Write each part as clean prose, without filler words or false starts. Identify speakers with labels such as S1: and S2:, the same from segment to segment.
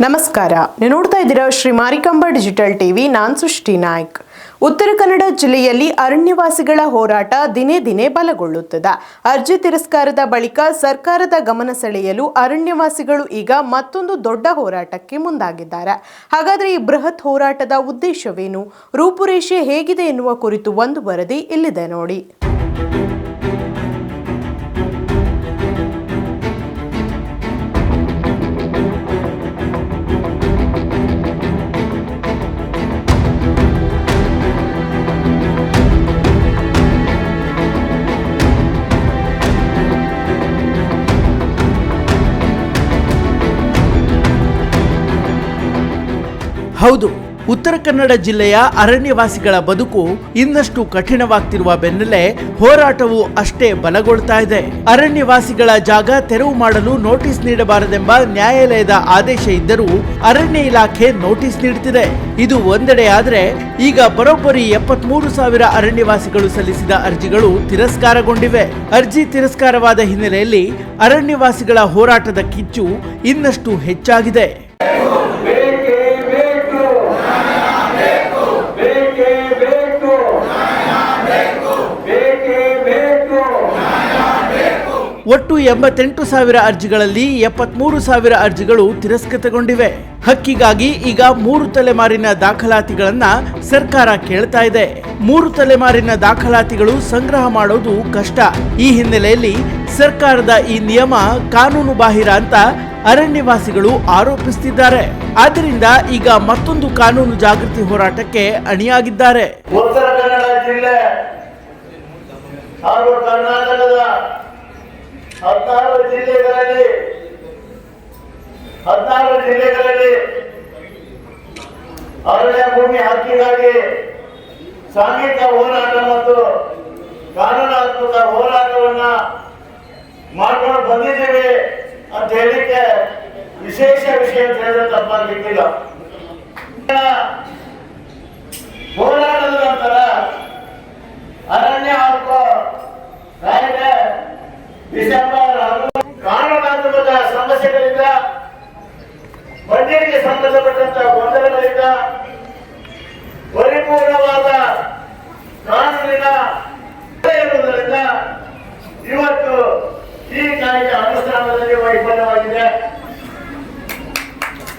S1: ನಮಸ್ಕಾರ, ನೀವು ನೋಡ್ತಾ ಇದ್ದೀರಾ ಶ್ರೀ ಮಾರಿಕಾಂಬಾ ಡಿಜಿಟಲ್ ಟಿವಿ. ನಾನು ಸೃಷ್ಟಿ ನಾಯ್ಕ್. ಉತ್ತರ ಕನ್ನಡ ಜಿಲ್ಲೆಯಲ್ಲಿ ಅರಣ್ಯವಾಸಿಗಳ ಹೋರಾಟ ದಿನೇ ದಿನೇ ಬಲಗೊಳ್ಳುತ್ತದೆ. ಅರ್ಜಿ ತಿರಸ್ಕಾರದ ಬಳಿಕ ಸರ್ಕಾರದ ಗಮನ ಸೆಳೆಯಲು ಅರಣ್ಯವಾಸಿಗಳು ಈಗ ಮತ್ತೊಂದು ದೊಡ್ಡ ಹೋರಾಟಕ್ಕೆ ಮುಂದಾಗಿದ್ದಾರೆ. ಹಾಗಾದರೆ ಈ ಬೃಹತ್ ಹೋರಾಟದ ಉದ್ದೇಶವೇನು, ರೂಪುರೇಷೆ ಹೇಗಿದೆ ಎನ್ನುವ ಕುರಿತು ಒಂದು ವರದಿ ಇಲ್ಲಿದೆ ನೋಡಿ.
S2: ಹೌದು, ಉತ್ತರ ಕನ್ನಡ ಜಿಲ್ಲೆಯ ಅರಣ್ಯವಾಸಿಗಳ ಬದುಕು ಇನ್ನಷ್ಟು ಕಠಿಣವಾಗ್ತಿರುವ ಬೆನ್ನಲ್ಲೇ ಹೋರಾಟವು ಅಷ್ಟೇ ಬಲಗೊಳ್ತಾ ಇದೆ. ಅರಣ್ಯವಾಸಿಗಳ ಜಾಗ ತೆರವು ಮಾಡಲು ನೋಟಿಸ್ ನೀಡಬಾರದೆಂಬ ನ್ಯಾಯಾಲಯದ ಆದೇಶ ಇದ್ದರೂ ಅರಣ್ಯ ಇಲಾಖೆ ನೋಟಿಸ್ ನೀಡುತ್ತಿದೆ. ಇದು ಒಂದೆಡೆ ಆದರೆ ಈಗ ಬರೋಬ್ಬರಿ 73,000 ಅರಣ್ಯವಾಸಿಗಳು ಸಲ್ಲಿಸಿದ ಅರ್ಜಿಗಳು ತಿರಸ್ಕಾರಗೊಂಡಿವೆ. ಅರ್ಜಿ ತಿರಸ್ಕಾರವಾದ ಹಿನ್ನೆಲೆಯಲ್ಲಿ ಅರಣ್ಯವಾಸಿಗಳ ಹೋರಾಟದ ಕಿಚ್ಚು ಇನ್ನಷ್ಟು ಹೆಚ್ಚಾಗಿದೆ. ಒಟ್ಟು 88,000 ಅರ್ಜಿಗಳಲ್ಲಿ 73,000 ಅರ್ಜಿಗಳು ತಿರಸ್ಕೃತಗೊಂಡಿವೆ. ಹಕ್ಕಿಗಾಗಿ ಈಗ 3 ತಲೆಮಾರಿನ ದಾಖಲಾತಿಗಳನ್ನ ಸರ್ಕಾರ ಕೇಳ್ತಾ ಇದೆ. 3 ತಲೆಮಾರಿನ ದಾಖಲಾತಿಗಳು ಸಂಗ್ರಹ ಮಾಡೋದು ಕಷ್ಟ. ಈ ಹಿನ್ನೆಲೆಯಲ್ಲಿ ಸರ್ಕಾರದ ಈ ನಿಯಮ ಕಾನೂನು ಬಾಹಿರ ಅಂತ ಅರಣ್ಯವಾಸಿಗಳು ಆರೋಪಿಸುತ್ತಿದ್ದಾರೆ. ಆದ್ದರಿಂದ ಈಗ ಮತ್ತೊಂದು ಕಾನೂನು ಜಾಗೃತಿ ಹೋರಾಟಕ್ಕೆ ಅಣಿಯಾಗಿದ್ದಾರೆ.
S3: ಉತ್ತರ ಕನ್ನಡ ಜಿಲ್ಲೆ ಹಾಗೂ ಕರ್ನಾಟಕದ 14 ಜಿಲ್ಲೆಗಳಲ್ಲಿ ಅರಣ್ಯ ಭೂಮಿ ಹಕ್ಕಿಗಾಗಿ ಸಾಂಘಿಕ ಹೋರಾಟ ಮತ್ತು ಕಾನೂನಾತ್ಮಕ ಹೋರಾಟವನ್ನ ಮಾಡ್ಕೊಂಡು ಬಂದಿದ್ದೇವೆ ಅಂತ ಹೇಳಿಕ್ಕೆ ವಿಶೇಷ ವಿಷಯ ಅಂತ ಹೇಳಿದ್ರೆ ತಪ್ಪಾಗಲಿಕ್ಕಿಲ್ಲ. ಹೋರಾಟದ ನಂತರ ಅರಣ್ಯ ಹಕ್ಕು ಕಾಯ್ದೆ ಡಿಸೆಂಬರ್ ಕಾನೂನಾತ್ಮಕ ಸಮಸ್ಯೆಗಳಿಂದ, ಬಂಡಿಗೆ ಸಂಬಂಧಪಟ್ಟಂತಹ ಗೊಂದಲಗಳಿಂದ, ಪರಿಪೂರ್ಣವಾದ ಕಾನೂನಿನ ಇರುವುದರಿಂದ ಇವತ್ತು ಈ ಕಾಯ್ದೆ ಅನುಷ್ಠಾನದಲ್ಲಿ ವೈಫಲ್ಯವಾಗಿದೆ.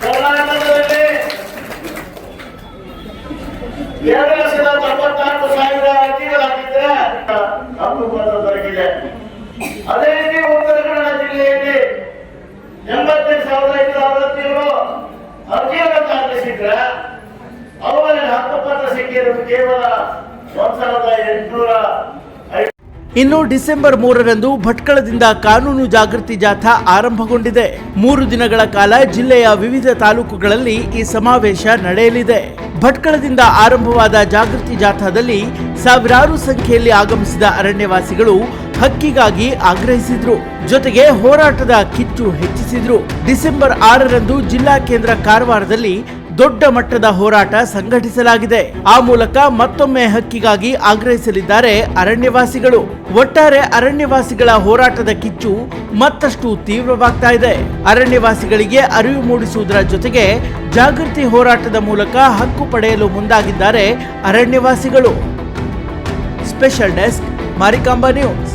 S3: ಕರ್ನಾಟಕದಲ್ಲಿ 2,94,000 ಅರ್ಜಿಗಳಾಗಿದ್ದರೆ ಹಕ್ಕುಪತ್ರ ದೊರಕಿದೆ. ಅದೇ ರೀತಿ ಉತ್ತರ ಕನ್ನಡ ಜಿಲ್ಲೆಯಲ್ಲಿ 88,567 ಅರ್ಜಿಗಳನ್ನು ದಾಖಲಿಸಿದ್ರೆ ಅವುಗಳಲ್ಲಿ ಹಕ್ಕುಪತ್ರ ಸಿಕ್ಕಿರುವುದು ಕೇವಲ 1,805.
S2: ಇನ್ನು ಡಿಸೆಂಬರ್ 3ರಂದು ಭಟ್ಕಳದಿಂದ ಕಾನೂನು ಜಾಗೃತಿ ಜಾಥಾ ಆರಂಭಗೊಂಡಿದೆ. 3 ದಿನಗಳ ಕಾಲ ಜಿಲ್ಲೆಯ ವಿವಿಧ ತಾಲೂಕುಗಳಲ್ಲಿ ಈ ಸಮಾವೇಶ ನಡೆಯಲಿದೆ. ಭಟ್ಕಳದಿಂದ ಆರಂಭವಾದ ಜಾಗೃತಿ ಜಾಥಾದಲ್ಲಿ ಸಾವಿರಾರು ಸಂಖ್ಯೆಯಲ್ಲಿ ಆಗಮಿಸಿದ ಅರಣ್ಯವಾಸಿಗಳು ಹಕ್ಕಿಗಾಗಿ ಆಗ್ರಹಿಸಿದ್ರು. ಜೊತೆಗೆ ಹೋರಾಟದ ಕಿಚ್ಚು ಹೆಚ್ಚಿಸಿದ್ರು. ಡಿಸೆಂಬರ್ 6ರಂದು ಜಿಲ್ಲಾ ಕೇಂದ್ರ ಕಾರವಾರದಲ್ಲಿ ದೊಡ್ಡ ಮಟ್ಟದ ಹೋರಾಟ ಸಂಘಟಿಸಲಾಗಿದೆ. ಆ ಮೂಲಕ ಮತ್ತೊಮ್ಮೆ ಹಕ್ಕಿಗಾಗಿ ಆಗ್ರಹಿಸಲಿದ್ದಾರೆ ಅರಣ್ಯವಾಸಿಗಳು. ಒಟ್ಟಾರೆ ಅರಣ್ಯವಾಸಿಗಳ ಹೋರಾಟದ ಕಿಚ್ಚು ಮತ್ತಷ್ಟು ತೀವ್ರವಾಗ್ತಾ ಇದೆ. ಅರಣ್ಯವಾಸಿಗಳಿಗೆ ಅರಿವು ಮೂಡಿಸುವುದರ ಜೊತೆಗೆ ಜಾಗೃತಿ ಹೋರಾಟದ ಮೂಲಕ ಹಕ್ಕು ಪಡೆಯಲು ಮುಂದಾಗಿದ್ದಾರೆ ಅರಣ್ಯವಾಸಿಗಳು. Special desk, Marikamba news.